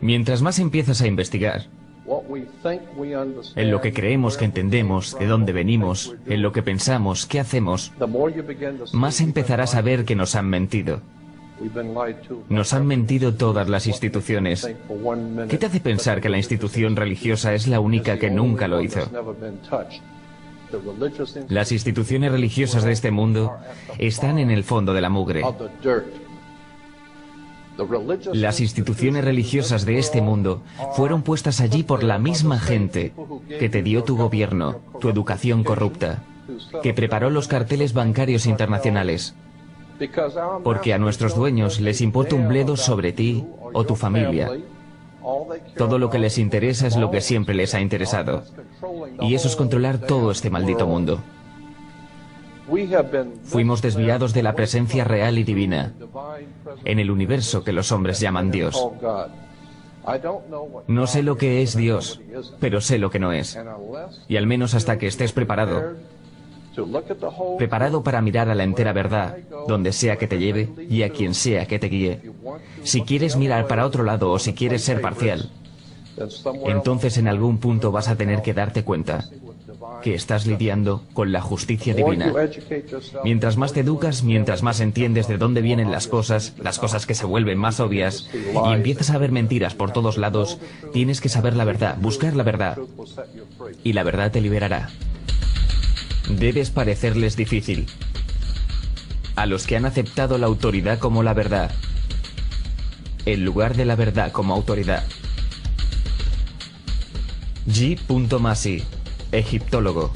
Mientras más empiezas a investigar en lo que creemos que entendemos, de dónde venimos, en lo que pensamos, qué hacemos, más empezarás a ver que nos han mentido. Nos han mentido todas las instituciones. ¿Qué te hace pensar que la institución religiosa es la única que nunca lo hizo? Las instituciones religiosas de este mundo están en el fondo de la mugre. Las instituciones religiosas de este mundo fueron puestas allí por la misma gente que te dio tu gobierno, tu educación corrupta, que preparó los carteles bancarios internacionales. Porque a nuestros dueños les importa un bledo sobre ti o tu familia. Todo lo que les interesa es lo que siempre les ha interesado. Y eso es controlar todo este maldito mundo. Fuimos desviados de la presencia real y divina en el universo que los hombres llaman Dios. No sé lo que es Dios, pero sé lo que no es. Y al menos hasta que estés preparado para mirar a la entera verdad, donde sea que te lleve y a quien sea que te guíe. Si quieres mirar para otro lado o si quieres ser parcial, entonces en algún punto vas a tener que darte cuenta que estás lidiando con la justicia divina. Mientras más te educas, mientras más entiendes de dónde vienen las cosas que se vuelven más obvias, y empiezas a ver mentiras por todos lados, tienes que saber la verdad, buscar la verdad, y la verdad te liberará. Debes parecerles difícil a los que han aceptado la autoridad como la verdad, en lugar de la verdad como autoridad. G. Masi, egiptólogo.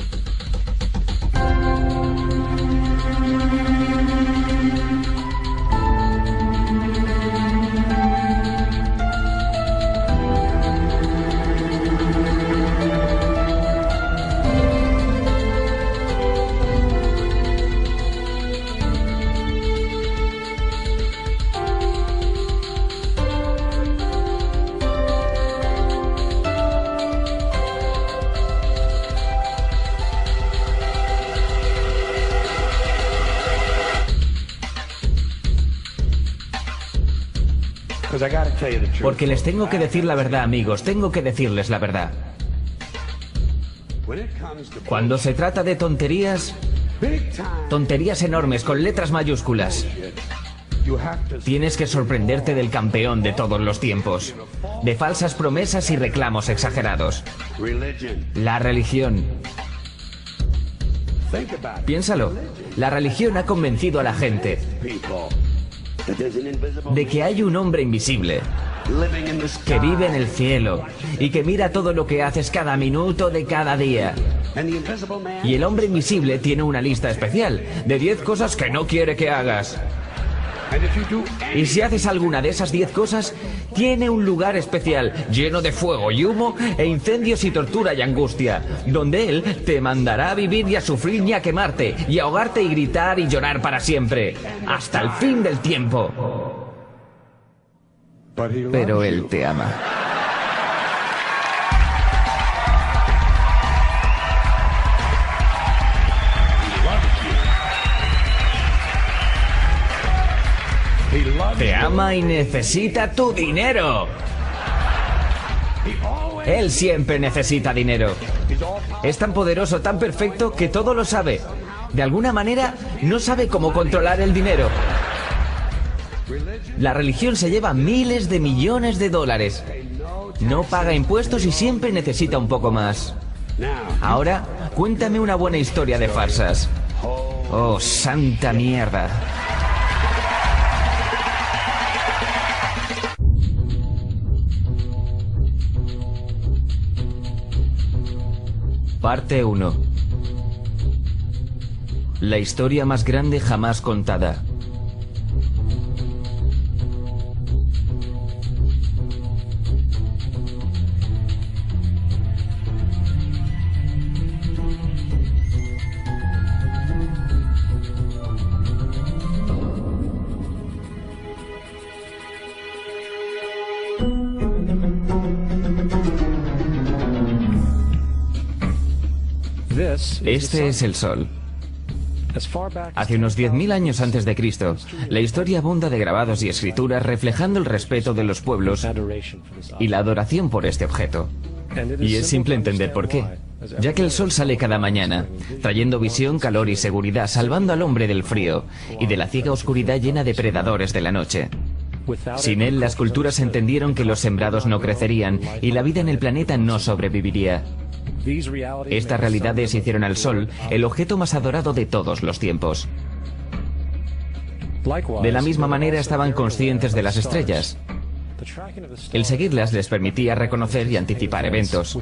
Porque les tengo que decir la verdad, amigos, tengo que decirles la verdad. Cuando se trata de tonterías enormes con letras mayúsculas, tienes que sorprenderte del campeón de todos los tiempos, de falsas promesas y reclamos exagerados. La religión. Piénsalo, la religión ha convencido a la gente de que hay un hombre invisible que vive en el cielo y que mira todo lo que haces cada minuto de cada día. Y el hombre invisible tiene una lista especial de 10 cosas que no quiere que hagas. Y si haces alguna de esas 10 cosas, tiene un lugar especial, lleno de fuego y humo, e incendios y tortura y angustia, donde él te mandará a vivir y a sufrir y a quemarte, y a ahogarte y gritar y llorar para siempre, hasta el fin del tiempo. Pero él te ama. Te ama y necesita tu dinero. Él siempre necesita dinero. Es tan poderoso, tan perfecto, que todo lo sabe. De alguna manera, no sabe cómo controlar el dinero. La religión se lleva miles de millones de dólares. No paga impuestos y siempre necesita un poco más. Ahora, cuéntame una buena historia de farsas. Oh, santa mierda. Parte 1. La historia más grande jamás contada. Este es el Sol. Hace unos 10.000 años antes de Cristo, la historia abunda de grabados y escrituras reflejando el respeto de los pueblos y la adoración por este objeto. Y es simple entender por qué, ya que el sol sale cada mañana, trayendo visión, calor y seguridad, salvando al hombre del frío y de la ciega oscuridad llena de predadores de la noche. Sin él, las culturas entendieron que los sembrados no crecerían y la vida en el planeta no sobreviviría. Estas realidades hicieron al sol el objeto más adorado de todos los tiempos. De la misma manera estaban conscientes de las estrellas. El seguirlas les permitía reconocer y anticipar eventos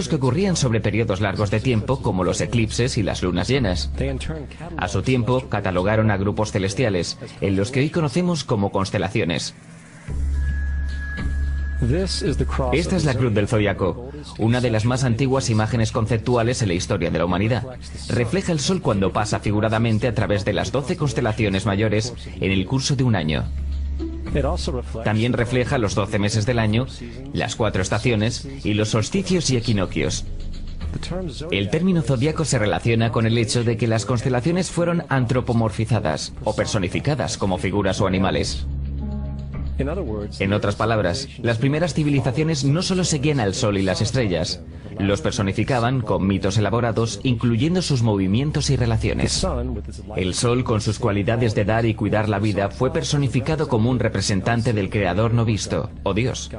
que ocurrían sobre periodos largos de tiempo, como los eclipses y las lunas llenas. A su tiempo, catalogaron a grupos celestiales, en los que hoy conocemos como constelaciones. Esta es la cruz del zodiaco, una de las más antiguas imágenes conceptuales en la historia de la humanidad. Refleja el sol cuando pasa figuradamente a través de las 12 constelaciones mayores en el curso de un año. También refleja los 12 meses del año, las 4 estaciones y los solsticios y equinoccios. El término zodiaco se relaciona con el hecho de que las constelaciones fueron antropomorfizadas o personificadas como figuras o animales. En otras palabras, las primeras civilizaciones no solo seguían al sol y las estrellas, los personificaban con mitos elaborados, incluyendo sus movimientos y relaciones. El sol, con sus cualidades de dar y cuidar la vida, fue personificado como un representante del Creador no visto, o Dios.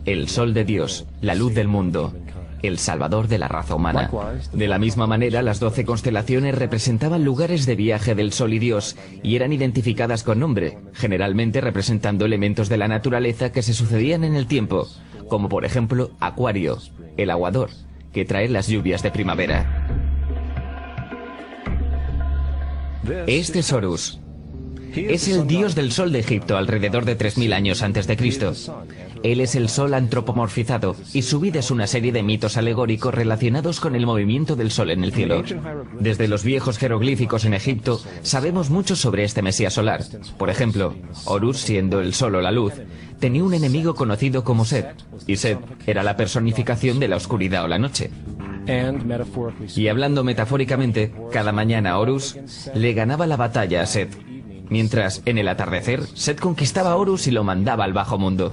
El sol de Dios, la luz del mundo, el salvador de la raza humana. De la misma manera, las 12 constelaciones representaban lugares de viaje del sol y Dios, y eran identificadas con nombre, generalmente representando elementos de la naturaleza que se sucedían en el tiempo, como por ejemplo Acuario, el aguador, que trae las lluvias de primavera. Este es Horus. Es el dios del sol de Egipto alrededor de 3000 años antes de Cristo. Él es el sol antropomorfizado y su vida es una serie de mitos alegóricos relacionados con el movimiento del sol en el cielo. Desde los viejos jeroglíficos en Egipto sabemos mucho sobre este mesías solar. Por ejemplo, Horus, siendo el sol o la luz, tenía un enemigo conocido como Set, y Set era la personificación de la oscuridad o la noche. Y hablando metafóricamente, cada mañana Horus le ganaba la batalla a Set, mientras en el atardecer Set conquistaba a Horus y lo mandaba al bajo mundo.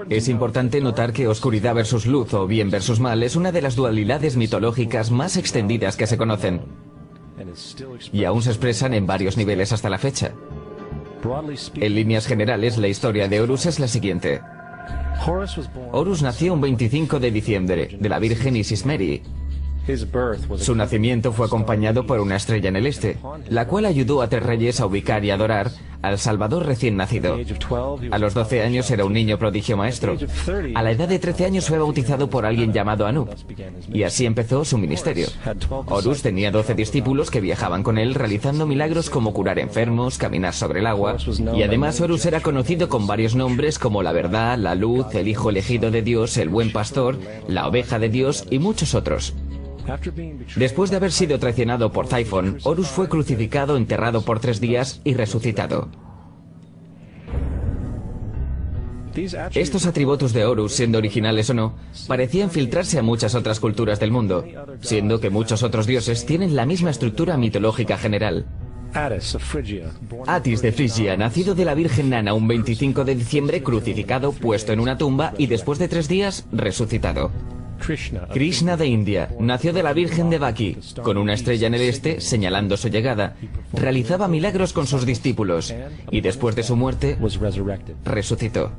Es importante notar que oscuridad versus luz o bien versus mal es una de las dualidades mitológicas más extendidas que se conocen, y aún se expresan en varios niveles hasta la fecha. En líneas generales, la historia de Horus es la siguiente. Horus nació un 25 de diciembre de la Virgen Isis Meri. Su nacimiento fue acompañado por una estrella en el este, la cual ayudó a 3 reyes a ubicar y adorar al Salvador recién nacido. A los 12 años era un niño prodigio maestro. A la edad de 13 años fue bautizado por alguien llamado Anu, y así empezó su ministerio. Horus tenía 12 discípulos que viajaban con él realizando milagros como curar enfermos, caminar sobre el agua, y además Horus era conocido con varios nombres como la verdad, la luz, el hijo elegido de Dios, el buen pastor, la oveja de Dios y muchos otros. Después de haber sido traicionado por Typhon, Horus fue crucificado, enterrado por 3 días y resucitado. Estos atributos de Horus, siendo originales o no, parecían filtrarse a muchas otras culturas del mundo, siendo que muchos otros dioses tienen la misma estructura mitológica general. Atis de Frigia, nacido de la Virgen Nana un 25 de diciembre, crucificado, puesto en una tumba y después de 3 días, resucitado. Krishna de India, nació de la Virgen de Baki, con una estrella en el este señalando su llegada, realizaba milagros con sus discípulos y después de su muerte resucitó.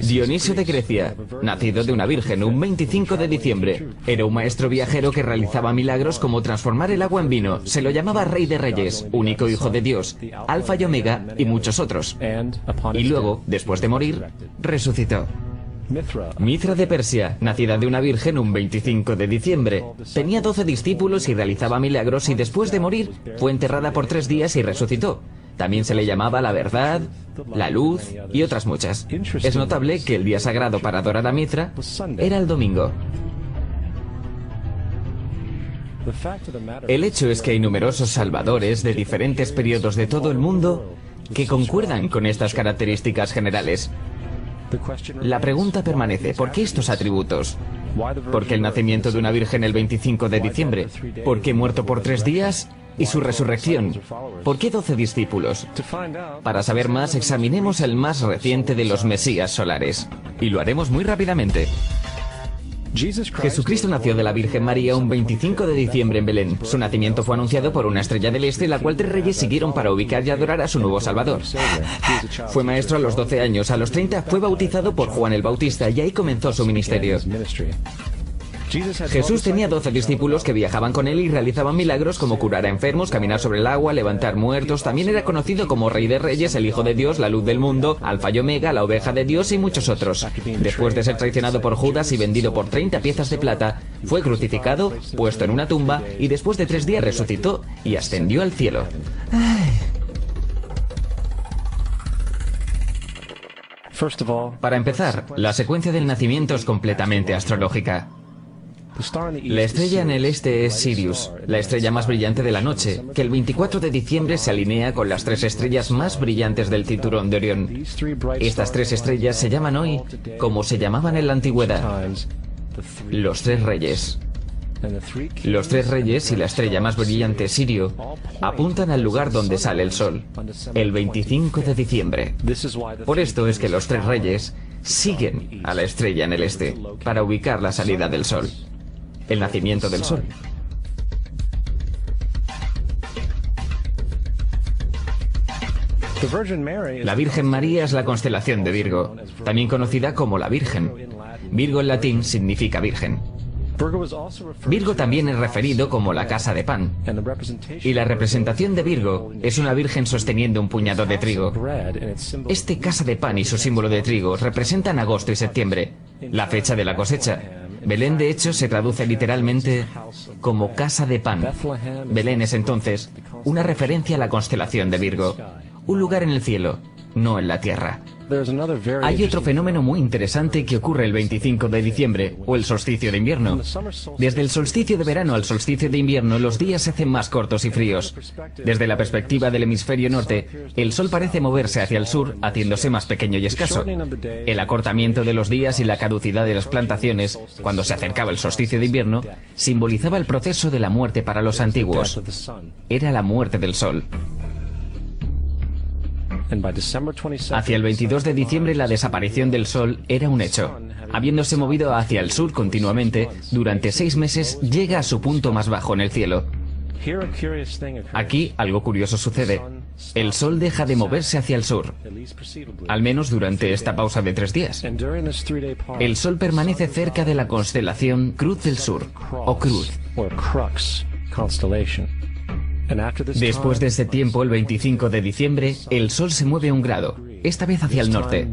Dionisio de Grecia, nacido de una virgen un 25 de diciembre, era un maestro viajero que realizaba milagros como transformar el agua en vino, se lo llamaba Rey de Reyes, único hijo de Dios, Alfa y Omega y muchos otros. Y luego, después de morir, resucitó. Mithra de Persia, nacida de una virgen un 25 de diciembre. Tenía 12 discípulos y realizaba milagros y después de morir fue enterrada por 3 días y resucitó. También se le llamaba la verdad, la luz y otras muchas. Es notable que el día sagrado para adorar a Mithra era el domingo. El hecho es que hay numerosos salvadores de diferentes periodos de todo el mundo que concuerdan con estas características generales. La pregunta permanece, ¿por qué estos atributos? ¿Por qué el nacimiento de una virgen el 25 de diciembre? ¿Por qué muerto por 3 días? ¿Y su resurrección? ¿Por qué 12 discípulos? Para saber más, examinemos el más reciente de los Mesías solares. Y lo haremos muy rápidamente. Jesucristo nació de la Virgen María un 25 de diciembre en Belén. Su nacimiento fue anunciado por una estrella del este, la cual 3 reyes siguieron para ubicar y adorar a su nuevo Salvador. Fue maestro a los 12 años, a los 30 fue bautizado por Juan el Bautista y ahí comenzó su ministerio. Jesús tenía 12 discípulos que viajaban con él y realizaban milagros como curar a enfermos, caminar sobre el agua, levantar muertos. También era conocido como Rey de Reyes, el Hijo de Dios, la Luz del Mundo, Alfa y Omega, la Oveja de Dios y muchos otros. Después de ser traicionado por Judas y vendido por 30 piezas de plata, fue crucificado, puesto en una tumba y después de 3 días resucitó y ascendió al cielo. Para empezar, la secuencia del nacimiento es completamente astrológica. La estrella en el este es Sirius, la estrella más brillante de la noche, que el 24 de diciembre se alinea con las 3 estrellas más brillantes del cinturón de Orión. Estas 3 estrellas se llaman hoy, como se llamaban en la antigüedad, los 3 reyes. Los 3 reyes y la estrella más brillante, Sirio, apuntan al lugar donde sale el sol, el 25 de diciembre. Por esto es que los 3 reyes siguen a la estrella en el este, para ubicar la salida del sol. El nacimiento del sol. La Virgen María es la constelación de Virgo, también conocida como la Virgen. Virgo en latín significa virgen. Virgo también es referido como la casa de pan. Y la representación de Virgo es una virgen sosteniendo un puñado de trigo. Este casa de pan y su símbolo de trigo representan agosto y septiembre, la fecha de la cosecha. Belén, de hecho, se traduce literalmente como casa de pan. Belén es entonces una referencia a la constelación de Virgo, un lugar en el cielo, no en la tierra. Hay otro fenómeno muy interesante que ocurre el 25 de diciembre, o el solsticio de invierno. Desde el solsticio de verano al solsticio de invierno, los días se hacen más cortos y fríos. Desde la perspectiva del hemisferio norte, el sol parece moverse hacia el sur, haciéndose más pequeño y escaso. El acortamiento de los días y la caducidad de las plantaciones, cuando se acercaba el solsticio de invierno, simbolizaba el proceso de la muerte para los antiguos. Era la muerte del sol. Hacia el 22 de diciembre la desaparición del sol era un hecho. Habiéndose movido hacia el sur continuamente, durante 6 meses llega a su punto más bajo en el cielo. Aquí algo curioso sucede. El sol deja de moverse hacia el sur, al menos durante esta pausa de 3 días. El sol permanece cerca de la constelación Cruz del Sur, o Cruz. Después de ese tiempo, el 25 de diciembre, el sol se mueve 1 grado, esta vez hacia el norte,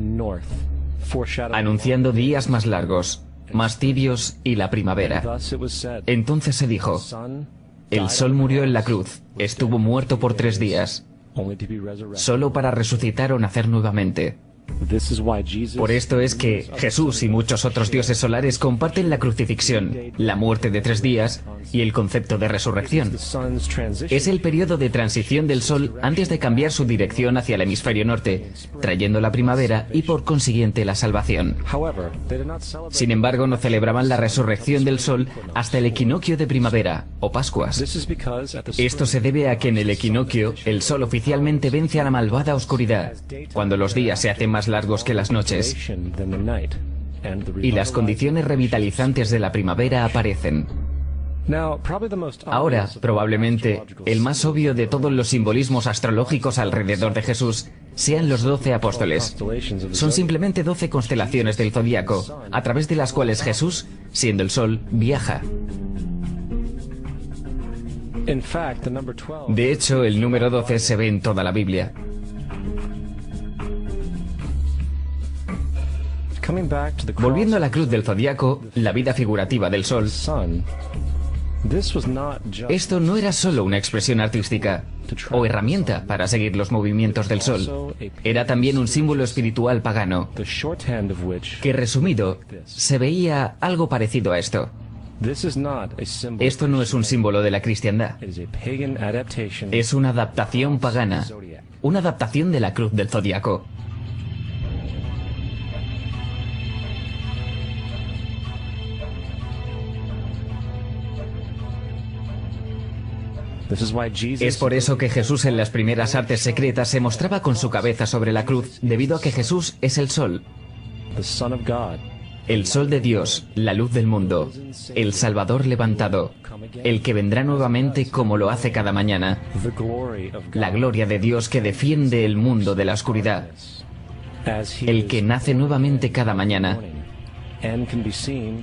anunciando días más largos, más tibios y la primavera. Entonces se dijo, el sol murió en la cruz, estuvo muerto por 3 días, solo para resucitar o nacer nuevamente. Por esto es que Jesús y muchos otros dioses solares comparten la crucifixión, la muerte de 3 días y el concepto de resurrección. Es el periodo de transición del Sol antes de cambiar su dirección hacia el hemisferio norte, trayendo la primavera y por consiguiente la salvación. Sin embargo, no celebraban la resurrección del Sol hasta el equinoccio de primavera, o Pascuas. Esto se debe a que en el equinoccio el Sol oficialmente vence a la malvada oscuridad, cuando los días se hacen más largos que las noches y las condiciones revitalizantes de la primavera aparecen. Ahora, probablemente, el más obvio de todos los simbolismos astrológicos alrededor de Jesús sean los 12 apóstoles. Son simplemente 12 constelaciones del zodiaco, a través de las cuales Jesús, siendo el sol, viaja. De hecho, el número 12 se ve en toda la Biblia. Volviendo a la cruz del zodiaco, la vida figurativa del sol, esto no era solo una expresión artística o herramienta para seguir los movimientos del sol, era también un símbolo espiritual pagano, que resumido, se veía algo parecido a esto. Esto no es un símbolo de la cristiandad, es una adaptación pagana, una adaptación de la cruz del zodiaco. Es por eso que Jesús en las primeras artes secretas se mostraba con su cabeza sobre la cruz, debido a que Jesús es el sol. El sol de Dios, la luz del mundo, el Salvador levantado, el que vendrá nuevamente como lo hace cada mañana, la gloria de Dios que defiende el mundo de la oscuridad, el que nace nuevamente cada mañana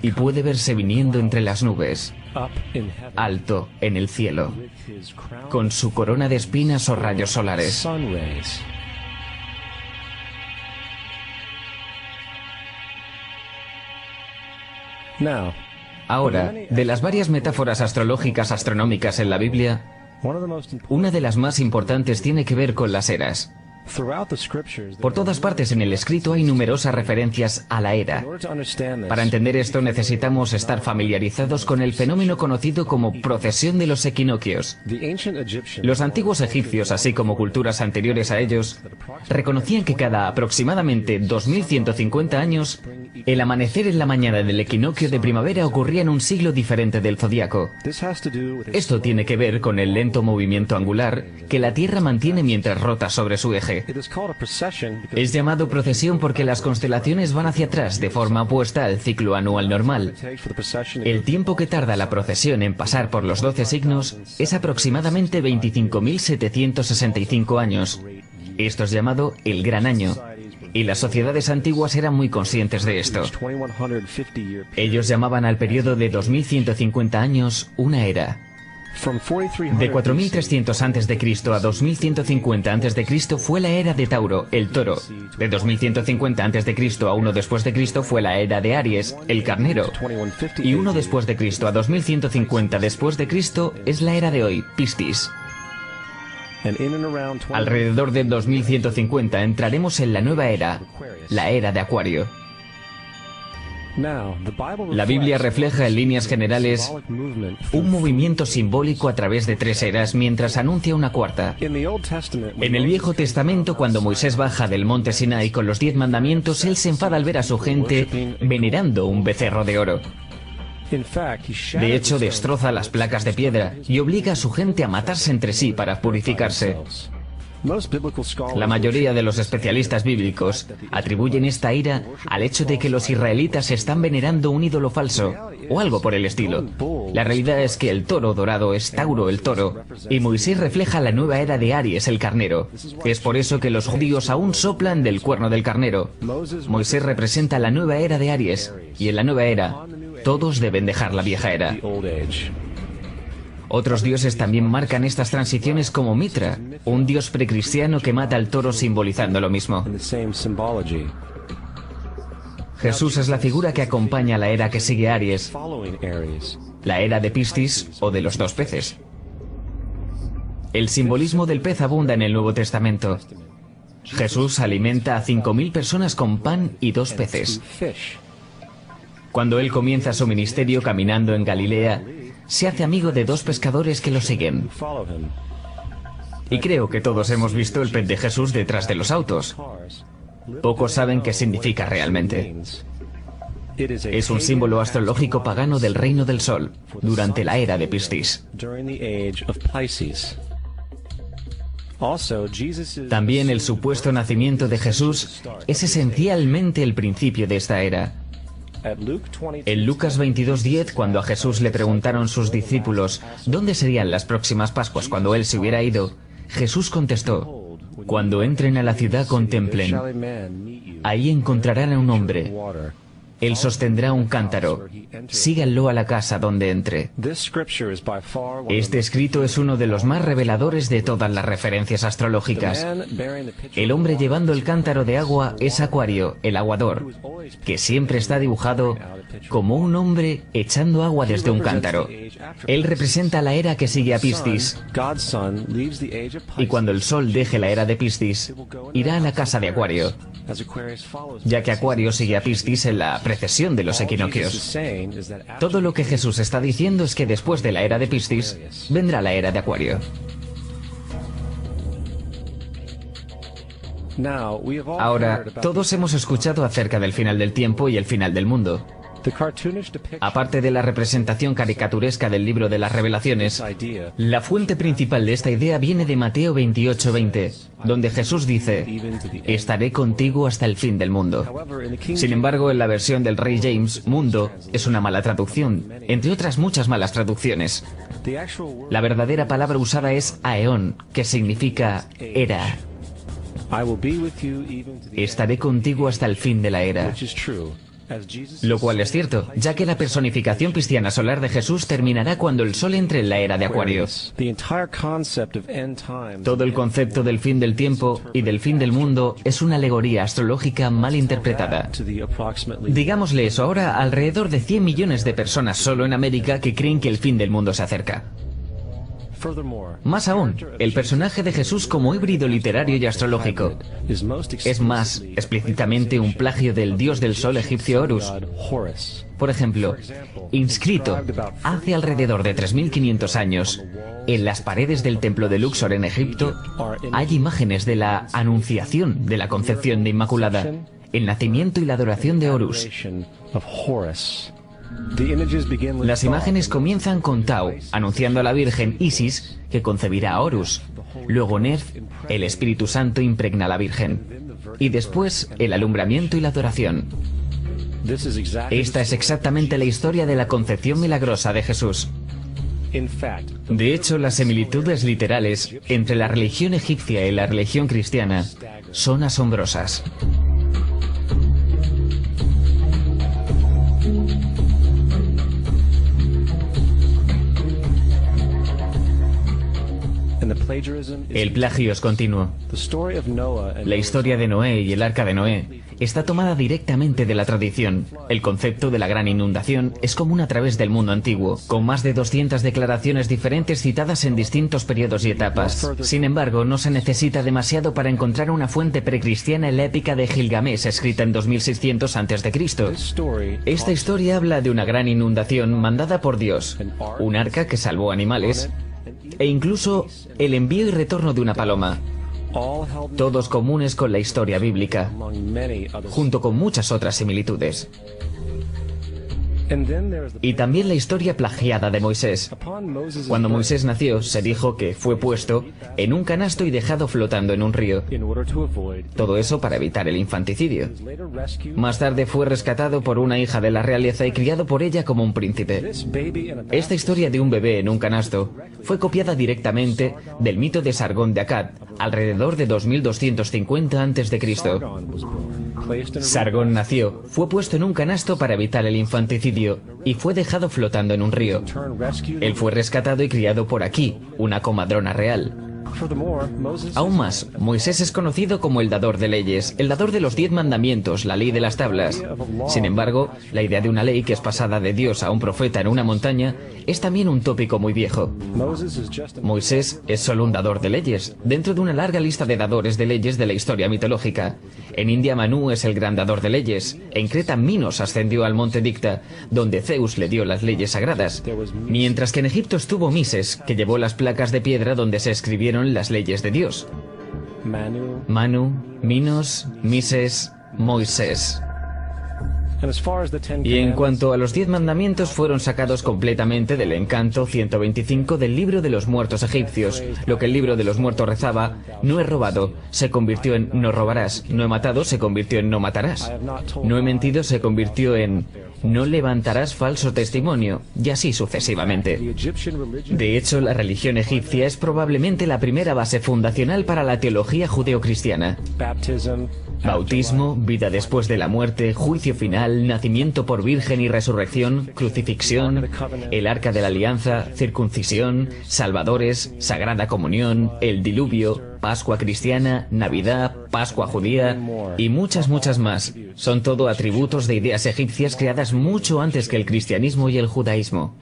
y puede verse viniendo entre las nubes, alto en el cielo, con su corona de espinas o rayos solares. Ahora, de las varias metáforas astrológicas astronómicas en la Biblia, una de las más importantes tiene que ver con las eras. Por todas partes en el escrito hay numerosas referencias a la era. Para entender esto necesitamos estar familiarizados con el fenómeno conocido como procesión de los equinoccios. Los antiguos egipcios, así como culturas anteriores a ellos, reconocían que cada aproximadamente 2150 años, el amanecer en la mañana del equinoccio de primavera ocurría en un siglo diferente del zodiaco. Esto tiene que ver con el lento movimiento angular que la Tierra mantiene mientras rota sobre su eje. Es llamado procesión porque las constelaciones van hacia atrás de forma opuesta al ciclo anual normal. El tiempo que tarda la procesión en pasar por los 12 signos es aproximadamente 25.765 años. Esto es llamado el Gran Año, y las sociedades antiguas eran muy conscientes de esto. Ellos llamaban al periodo de 2150 años una era. De 4300 a.C. a 2150 a.C. fue la era de Tauro, el toro. De 2150 a.C. a 1 después de Cristo fue la era de Aries, el carnero. Y 1 después de Cristo a 2150 después de Cristo es la era de hoy, Piscis. Alrededor del 2150 entraremos en la nueva era, la era de Acuario. La Biblia refleja en líneas generales un movimiento simbólico a través de 3 eras mientras anuncia una cuarta. En el Viejo Testamento, cuando Moisés baja del monte Sinai con los 10 mandamientos, él se enfada al ver a su gente venerando un becerro de oro. De hecho, destroza las placas de piedra y obliga a su gente a matarse entre sí para purificarse. La mayoría de los especialistas bíblicos atribuyen esta ira al hecho de que los israelitas están venerando un ídolo falso, o algo por el estilo. La realidad es que el toro dorado es Tauro el toro, y Moisés refleja la nueva era de Aries el carnero. Es por eso que los judíos aún soplan del cuerno del carnero. Moisés representa la nueva era de Aries, y en la nueva era, todos deben dejar la vieja era. Otros dioses también marcan estas transiciones como Mitra, un dios precristiano que mata al toro simbolizando lo mismo. Jesús es la figura que acompaña a la era que sigue a Aries, la era de Piscis o de los 2 peces. El simbolismo del pez abunda en el Nuevo Testamento. Jesús alimenta a 5.000 personas con pan y 2 peces. Cuando él comienza su ministerio caminando en Galilea, se hace amigo de 2 pescadores que lo siguen. Y creo que todos hemos visto el pez de Jesús detrás de los autos. Pocos saben qué significa realmente. Es un símbolo astrológico pagano del reino del sol, durante la era de Piscis. También el supuesto nacimiento de Jesús es esencialmente el principio de esta era. En Lucas 22:10, cuando a Jesús le preguntaron sus discípulos dónde serían las próximas Pascuas cuando él se hubiera ido, Jesús contestó: cuando entren a la ciudad contemplen, ahí encontrarán a un hombre. Él sostendrá un cántaro. Síganlo a la casa donde entre. Este escrito es uno de los más reveladores de todas las referencias astrológicas. El hombre llevando el cántaro de agua es Acuario, el aguador, que siempre está dibujado como un hombre echando agua desde un cántaro. Él representa la era que sigue a Piscis. Y cuando el sol deje la era de Piscis, irá a la casa de Acuario, ya que Acuario sigue a Piscis en la precesión de los equinoccios. Todo lo que Jesús está diciendo es que después de la era de Piscis, vendrá la era de Acuario. Ahora, todos hemos escuchado acerca del final del tiempo y el final del mundo. Aparte de la representación caricaturesca del libro de las Revelaciones, la fuente principal de esta idea viene de Mateo 28:20, donde Jesús dice: estaré contigo hasta el fin del mundo. Sin embargo, en la versión del Rey James, mundo es una mala traducción, entre otras muchas malas traducciones. La verdadera palabra usada es aeón, que significa era. Estaré contigo hasta el fin de la era. Lo cual es cierto, ya que la personificación cristiana solar de Jesús terminará cuando el sol entre en la era de Acuario. Todo el concepto del fin del tiempo y del fin del mundo es una alegoría astrológica mal interpretada. Digámosle eso ahora a alrededor de 100 millones de personas solo en América que creen que el fin del mundo se acerca. Más aún, el personaje de Jesús como híbrido literario y astrológico es más explícitamente un plagio del dios del sol egipcio Horus. Por ejemplo, inscrito hace alrededor de 3500 años en las paredes del templo de Luxor en Egipto hay imágenes de la anunciación de la concepción de Inmaculada, el nacimiento y la adoración de Horus. Las imágenes comienzan con Tau, anunciando a la Virgen Isis que concebirá a Horus. Luego Nef, el Espíritu Santo, impregna a la Virgen. Y después el alumbramiento y la adoración. Esta es exactamente la historia de la concepción milagrosa de Jesús. De hecho, las similitudes literales entre la religión egipcia y la religión cristiana son asombrosas. El plagio es continuo. La historia de Noé y el arca de Noé está tomada directamente de la tradición. El concepto de la gran inundación es común a través del mundo antiguo, con más de 200 declaraciones diferentes citadas en distintos periodos y etapas. Sin embargo, no se necesita demasiado para encontrar una fuente precristiana en la épica de Gilgamesh, escrita en 2600 a.C. Esta historia habla de una gran inundación mandada por Dios, un arca que salvó animales, e incluso el envío y retorno de una paloma, todos comunes con la historia bíblica, junto con muchas otras similitudes. Y también la historia plagiada de Moisés. Cuando Moisés nació, se dijo que fue puesto en un canasto y dejado flotando en un río. Todo eso para evitar el infanticidio. Más tarde fue rescatado por una hija de la realeza y criado por ella como un príncipe. Esta historia de un bebé en un canasto fue copiada directamente del mito de Sargón de Akkad, alrededor de 2250 a.C. Sargón nació, fue puesto en un canasto para evitar el infanticidio y fue dejado flotando en un río. Él fue rescatado y criado por Aquí, una comadrona real. Aún más, Moisés es conocido como el dador de leyes, el dador de los 10 mandamientos, la ley de las tablas. Sin embargo, la idea de una ley que es pasada de Dios a un profeta en una montaña es también un tópico muy viejo. Moisés es solo un dador de leyes, dentro de una larga lista de dadores de leyes de la historia mitológica. En India Manú es el gran dador de leyes, en Creta Minos ascendió al monte Dicta, donde Zeus le dio las leyes sagradas, mientras que en Egipto estuvo Mises, que llevó las placas de piedra donde se escribieron las leyes de Dios. Manu, Minos, Mises, Moisés. Y en cuanto a los 10 mandamientos, fueron sacados completamente del encanto 125 del libro de los muertos egipcios. Lo que el libro de los muertos rezaba: no he robado, se convirtió en no robarás. No he matado, se convirtió en no matarás. No he mentido, se convirtió en no levantarás falso testimonio, y así sucesivamente. De hecho, la religión egipcia es probablemente la primera base fundacional para la teología judeocristiana. Bautismo, vida después de la muerte, juicio final, nacimiento por virgen y resurrección, crucifixión, el arca de la alianza, circuncisión, salvadores, sagrada comunión, el diluvio, Pascua cristiana, Navidad, Pascua judía y muchas más. Son todo atributos de ideas egipcias creadas mucho antes que el cristianismo y el judaísmo.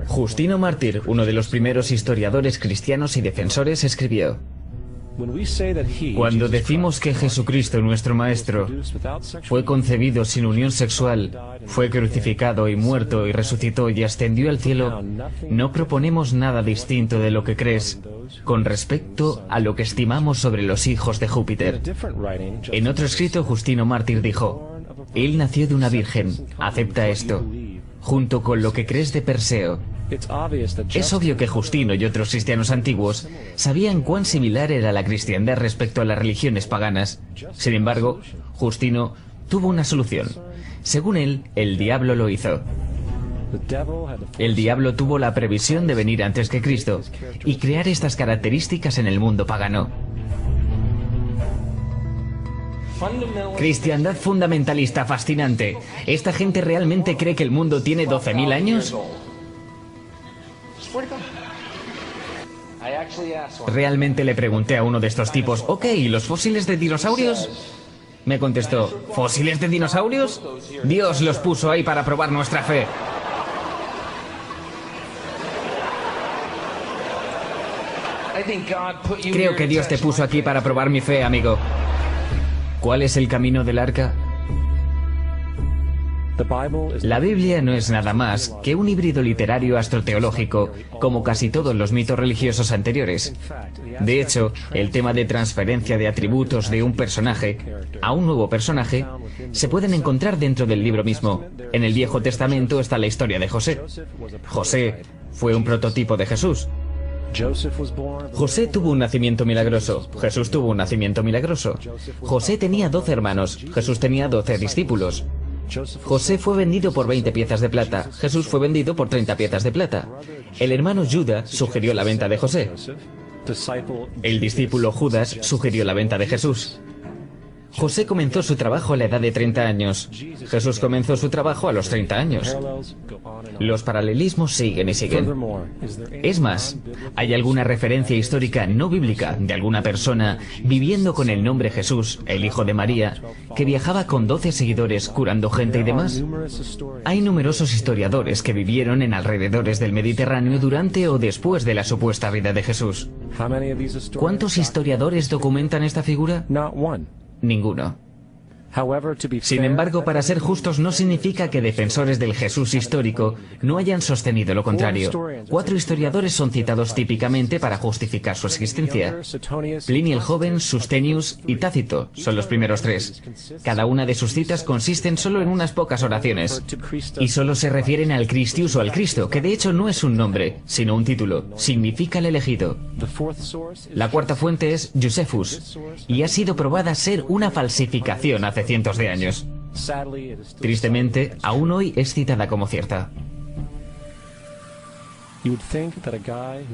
Justino Mártir, uno de los primeros historiadores cristianos y defensores, escribió: cuando decimos que Jesucristo, nuestro Maestro, fue concebido sin unión sexual, fue crucificado y muerto y resucitó y ascendió al cielo, no proponemos nada distinto de lo que crees con respecto a lo que estimamos sobre los hijos de Júpiter. En otro escrito, Justino Mártir dijo: Él nació de una virgen. Acepta esto. Junto con lo que crees de Perseo. Es obvio que Justino y otros cristianos antiguos sabían cuán similar era la cristiandad respecto a las religiones paganas. Sin embargo, Justino tuvo una solución. Según él, el diablo lo hizo. El diablo tuvo la previsión de venir antes que Cristo y crear estas características en el mundo pagano. Cristiandad fundamentalista fascinante. ¿Esta gente realmente cree que el mundo tiene 12.000 años? Realmente le pregunté a uno de estos tipos, ok, ¿y los fósiles de dinosaurios? Me contestó, ¿fósiles de dinosaurios? Dios los puso ahí para probar nuestra fe. Creo que Dios te puso aquí para probar mi fe, amigo. ¿Cuál es el camino del arca? La Biblia no es nada más que un híbrido literario astroteológico, como casi todos los mitos religiosos anteriores. De hecho, el tema de transferencia de atributos de un personaje a un nuevo personaje se pueden encontrar dentro del libro mismo. En el Viejo Testamento está la historia de José. José fue un prototipo de Jesús. José tuvo un nacimiento milagroso. Jesús tuvo un nacimiento milagroso. José tenía 12 hermanos. Jesús tenía 12 discípulos. José fue vendido por 20 piezas de plata. Jesús fue vendido por 30 piezas de plata. El hermano Judas sugirió la venta de José. El discípulo Judas sugirió la venta de Jesús. José comenzó su trabajo a la edad de 30 años. Jesús comenzó su trabajo a los 30 años. Los paralelismos siguen y siguen. Es más, ¿hay alguna referencia histórica no bíblica de alguna persona viviendo con el nombre Jesús, el hijo de María, que viajaba con 12 seguidores curando gente y demás? Hay numerosos historiadores que vivieron en alrededores del Mediterráneo durante o después de la supuesta vida de Jesús. ¿Cuántos historiadores documentan esta figura? Ninguno. Sin embargo, para ser justos no significa que defensores del Jesús histórico no hayan sostenido lo contrario. 4 historiadores son citados típicamente para justificar su existencia. Plinio el Joven, Sustenius y Tácito son los primeros 3. Cada una de sus citas consisten solo en unas pocas oraciones. Y solo se refieren al Christius o al Cristo, que de hecho no es un nombre, sino un título. Significa el elegido. La cuarta fuente es Josephus, y ha sido probada ser una falsificación hace cientos de años. Tristemente, aún hoy es citada como cierta.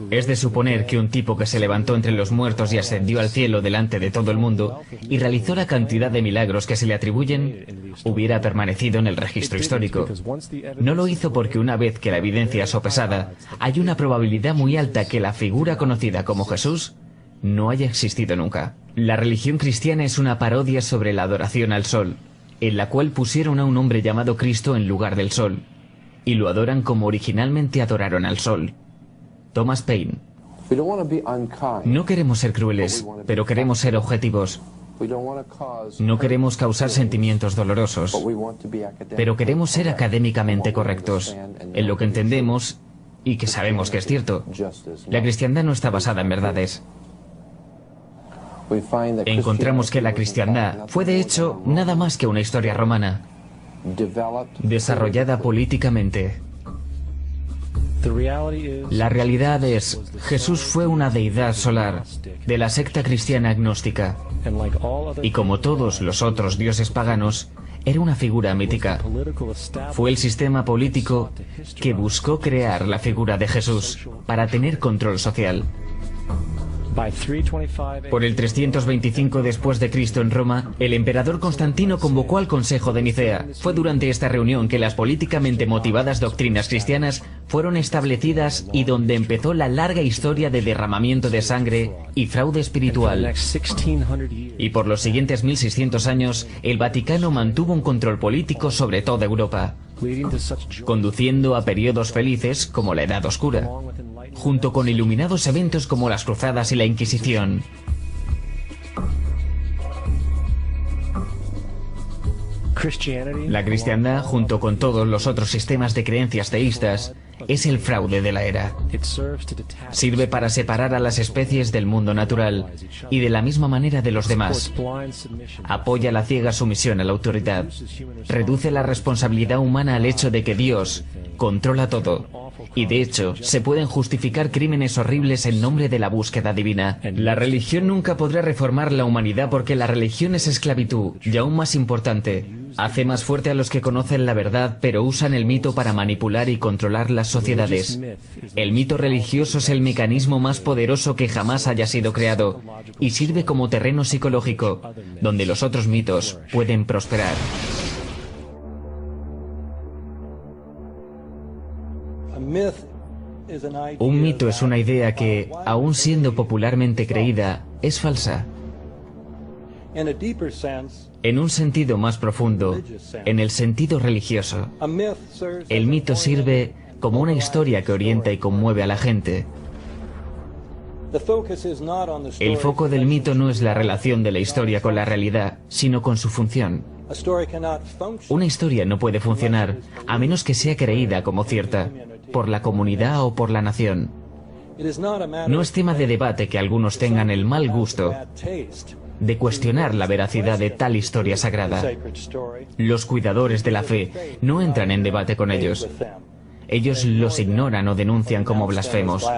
Es de suponer que un tipo que se levantó entre los muertos y ascendió al cielo delante de todo el mundo y realizó la cantidad de milagros que se le atribuyen, hubiera permanecido en el registro histórico. No lo hizo porque una vez que la evidencia es sopesada, hay una probabilidad muy alta que la figura conocida como Jesús no haya existido nunca. La religión cristiana es una parodia sobre la adoración al sol, en la cual pusieron a un hombre llamado Cristo en lugar del sol, y lo adoran como originalmente adoraron al sol. Thomas Paine. No queremos ser crueles, pero queremos ser objetivos. No queremos causar sentimientos dolorosos, pero queremos ser académicamente correctos, en lo que entendemos y que sabemos que es cierto. La cristiandad no está basada en verdades. Encontramos que la cristiandad fue de hecho nada más que una historia romana, desarrollada políticamente. La realidad es, Jesús fue una deidad solar de la secta cristiana agnóstica, y como todos los otros dioses paganos, era una figura mítica. Fue el sistema político que buscó crear la figura de Jesús para tener control social. Por el 325 después de Cristo en Roma, el emperador Constantino convocó al Consejo de Nicea. Fue durante esta reunión que las políticamente motivadas doctrinas cristianas fueron establecidas y donde empezó la larga historia de derramamiento de sangre y fraude espiritual. Y por los siguientes 1600 años, el Vaticano mantuvo un control político sobre toda Europa, conduciendo a periodos felices como la Edad Oscura, junto con iluminados eventos como las Cruzadas y la Inquisición. La cristiandad, junto con todos los otros sistemas de creencias teístas, Es el fraude de la era. Sirve para separar a las especies del mundo natural y de la misma manera de los demás. Apoya la ciega sumisión a la autoridad. Reduce la responsabilidad humana al hecho de que Dios controla todo. Y de hecho, se pueden justificar crímenes horribles en nombre de la búsqueda divina. La religión nunca podrá reformar la humanidad porque la religión es esclavitud, y aún más importante, hace más fuerte a los que conocen la verdad, pero usan el mito para manipular y controlar las sociedades. El mito religioso es el mecanismo más poderoso que jamás haya sido creado, y sirve como terreno psicológico, donde los otros mitos pueden prosperar. Un mito es una idea que, aun siendo popularmente creída, es falsa. En un sentido más profundo, en el sentido religioso, el mito sirve como una historia que orienta y conmueve a la gente. El foco del mito no es la relación de la historia con la realidad, sino con su función. Una historia no puede funcionar a menos que sea creída como cierta, por la comunidad o por la nación. No es tema de debate que algunos tengan el mal gusto de cuestionar la veracidad de tal historia sagrada. Los cuidadores de la fe no entran en debate con ellos. Ellos los ignoran o denuncian como blasfemos.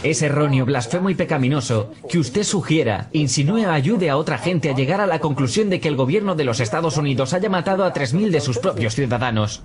Es erróneo, blasfemo y pecaminoso que usted sugiera, insinúe o ayude a otra gente a llegar a la conclusión de que el gobierno de los Estados Unidos haya matado a 3.000 de sus propios ciudadanos.